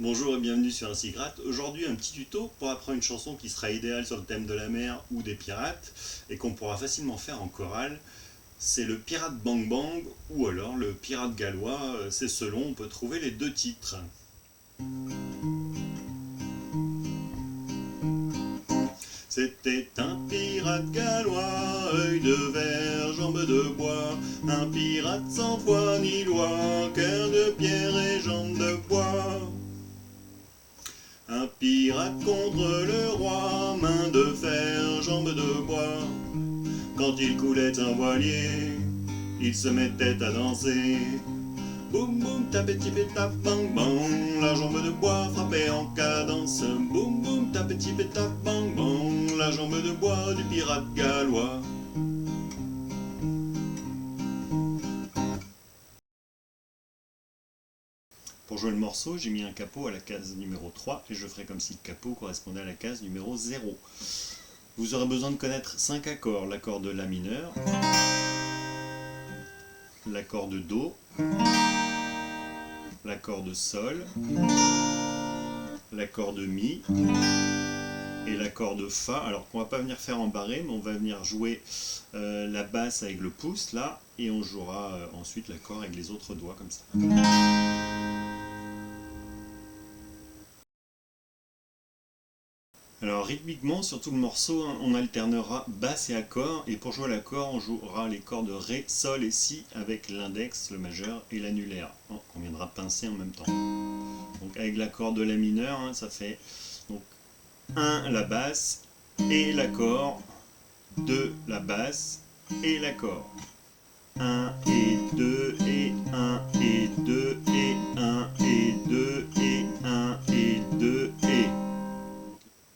Bonjour et bienvenue sur Ainsi Gratte. Aujourd'hui un petit tuto pour apprendre une chanson qui sera idéale sur le thème de la mer ou des pirates et qu'on pourra facilement faire en chorale. C'est le Pirate Bang Bang ou alors le Pirate Gallois, c'est selon, on peut trouver les deux titres. C'était un pirate gallois, œil de verre, jambes de bois, un pirate sans foi ni loi, cœur de pierre et jambes de bois. Un pirate contre le roi, main de fer, jambes de bois. Quand il coulait un voilier, il se mettait à danser. Boum boum tapeti tap bang bang, la jambe de bois frappait en cadence. Boum boum tapeti tap bang bang, la jambe de bois du pirate gallois. Pour jouer le morceau, j'ai mis un capot à la case numéro 3 et je ferai comme si le capot correspondait à la case numéro 0. Vous aurez besoin de connaître 5 accords: l'accord de La mineur, l'accord de Do, l'accord de Sol, l'accord de Mi et l'accord de Fa. Alors qu'on va pas venir faire en barré, mais on va venir jouer la basse avec le pouce là, et on jouera ensuite l'accord avec les autres doigts comme ça. Alors rythmiquement, sur tout le morceau, on alternera basse et accord, et pour jouer l'accord, on jouera les cordes Ré, Sol et Si avec l'index, le majeur et l'annulaire, qu'on viendra pincer en même temps. Donc avec l'accord de La mineur, ça fait donc 1 la basse et l'accord, 2 la basse et l'accord. 1 et 2 et 1 et 2 et 1 et 2 et 1 et 2 et...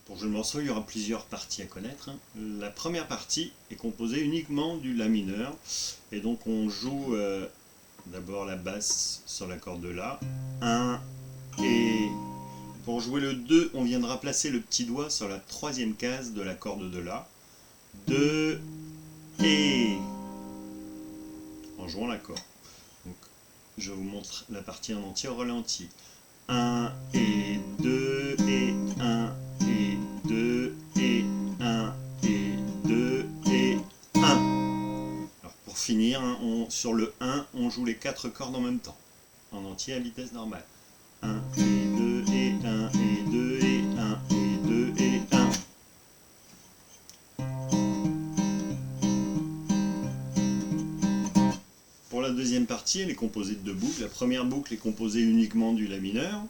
Pour jouer le morceau, il y aura plusieurs parties à connaître. La première partie est composée uniquement du La mineur, et donc on joue d'abord la basse sur l'accord de La, 1 et... Pour jouer le 2, on viendra placer le petit doigt sur la troisième case de la corde de La, 2 et... en jouant l'accord. Donc je vous montre la partie en entier au ralenti. 1 et 2 et 1 et 2 et 1 et 2 et 1. Alors pour finir, sur le 1, on joue les 4 cordes en même temps, en entier à vitesse normale. 1 et 2 et 1 et 2 et 1 et 2 et 1. Pour la deuxième partie, elle est composée de deux boucles. La première boucle est composée uniquement du La mineur,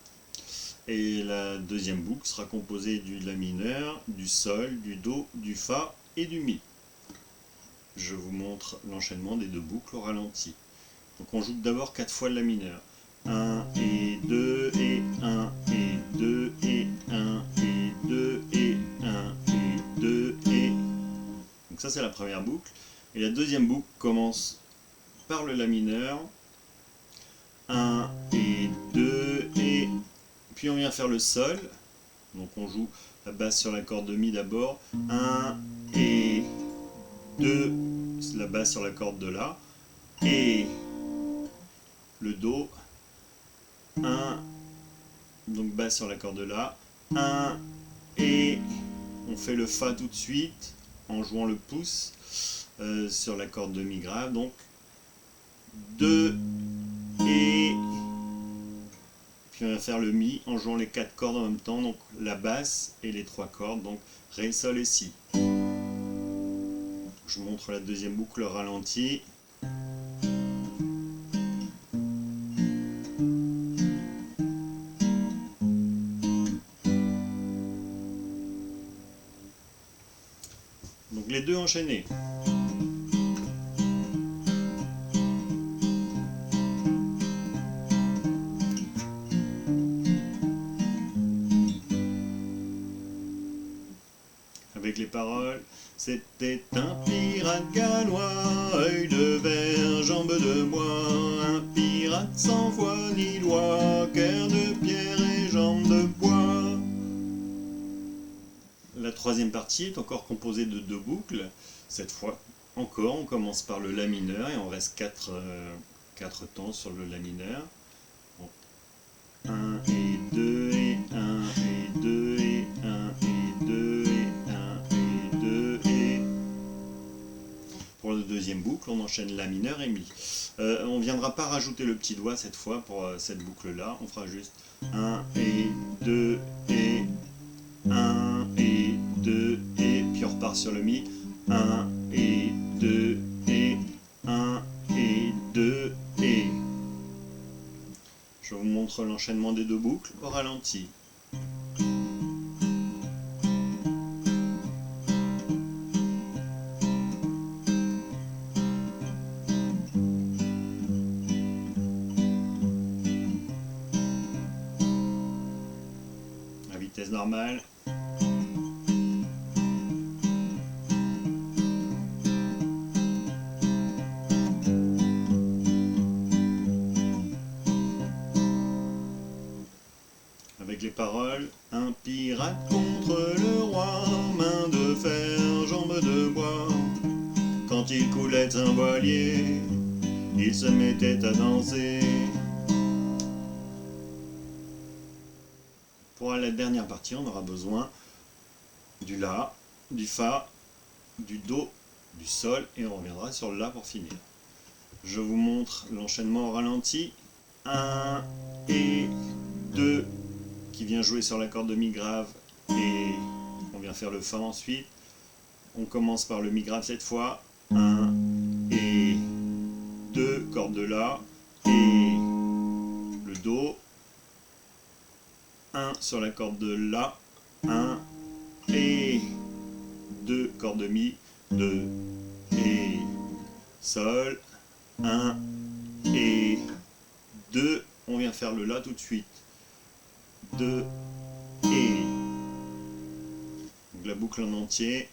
et la deuxième boucle sera composée du La mineur, du Sol, du Do, du Fa et du Mi. Je vous montre l'enchaînement des deux boucles au ralenti. Donc on joue d'abord 4 fois le La mineur. 1 et 2 et 1 et 2 et 1 et 2 et 1 et 2 et... Donc ça c'est la première boucle. Et la deuxième boucle commence par le La mineur. 1 et 2 et... Puis on vient faire le Sol. Donc on joue la basse sur la corde de Mi d'abord. 1 et 2, la basse sur la corde de La. Et le Do. 1, donc basse sur la corde de La. 1 et on fait le Fa tout de suite en jouant le pouce sur la corde de Mi grave. Donc 2 et... Puis on va faire le Mi en jouant les 4 cordes en même temps, donc la basse et les 3 cordes, donc Ré, Sol et Si. Je vous montre la deuxième boucle au ralenti. Donc les deux enchaînés. Avec les paroles. C'était un pirate gallois, œil de verre, jambes de bois, un pirate sans foi ni loi, cœur de pierre et jambes de bois. La troisième partie est encore composée de deux boucles. Cette fois encore, on commence par le La mineur et on reste 4 temps sur le La mineur. Donc, 1 et 2 enchaîne La mineur et Mi. On ne viendra pas rajouter le petit doigt cette fois pour cette boucle-là. On fera juste 1 et 2 et 1 et 2 et puis on repart sur le Mi. 1 et 2 et 1 et 2 et... Je vous montre l'enchaînement des deux boucles au ralenti. À vitesse normale. Avec les paroles, un pirate contre le roi, main de fer, jambes de bois. Quand il coulait un voilier, il se mettait à danser. Pour la dernière partie, on aura besoin du La, du Fa, du Do, du Sol, et on reviendra sur le La pour finir. Je vous montre l'enchaînement au ralenti. 1 et 2 qui vient jouer sur la corde de Mi grave et on vient faire le Fa ensuite. On commence par le Mi grave cette fois. 1 et 2 cordes de La et le Do. 1 sur la corde de La, 1 et 2 cordes de Mi, 2 et Sol, 1 et 2. On vient faire le La tout de suite. 2 et donc la boucle en entier,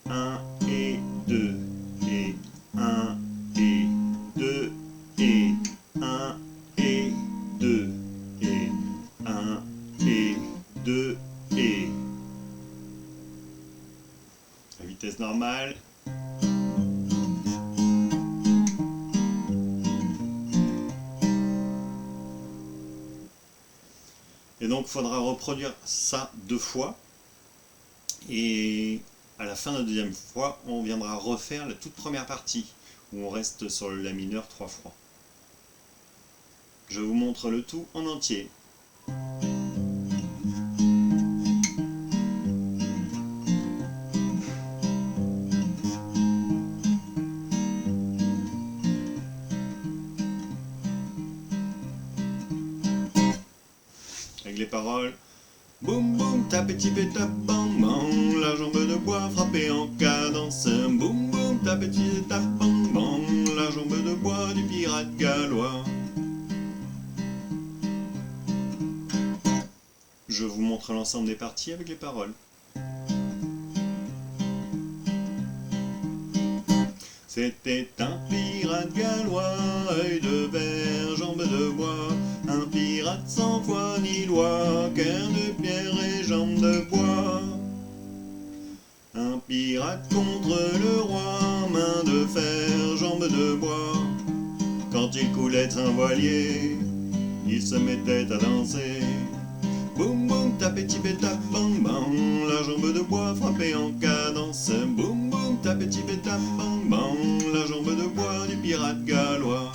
1 et 2 et 1 et 2 et 1 et 2 et 1 et 2 et à vitesse normale. Et donc il faudra reproduire ça 2 fois. Et à la fin de la deuxième fois, on viendra refaire la toute première partie, où on reste sur le La mineur 3 fois. Je vous montre le tout en entier. Avec les paroles. Boum boum, tapeti tap bam bam, la jambe de bois frappée en cadence. Boum boum, tapeti tap bam bam, la jambe de bois du pirate gallois. Je vous montre l'ensemble des parties avec les paroles. C'était un pirate gallois, œil de verre, jambes de bois. Un pirate sans foi ni loi, cœur de pierre et jambes de bois. Un pirate contre le roi, main de fer, jambes de bois. Quand il coulait un voilier, il se mettait à danser. Boum boum, tapeti tap bam bam, la jambe de bois frappée en cadence. Boum boum, tapeti tap bam bam, la jambe de bois du pirate gallois.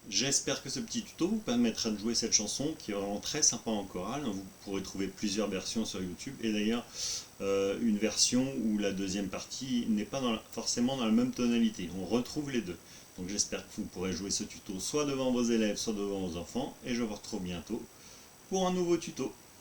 J'espère que ce petit tuto vous permettra de jouer cette chanson qui est vraiment très sympa en chorale. Vous pourrez trouver plusieurs versions sur YouTube et d'ailleurs une version où la deuxième partie n'est pas forcément dans la même tonalité. On retrouve les deux. Donc j'espère que vous pourrez jouer ce tuto soit devant vos élèves, soit devant vos enfants. Et je vous retrouve bientôt pour un nouveau tuto.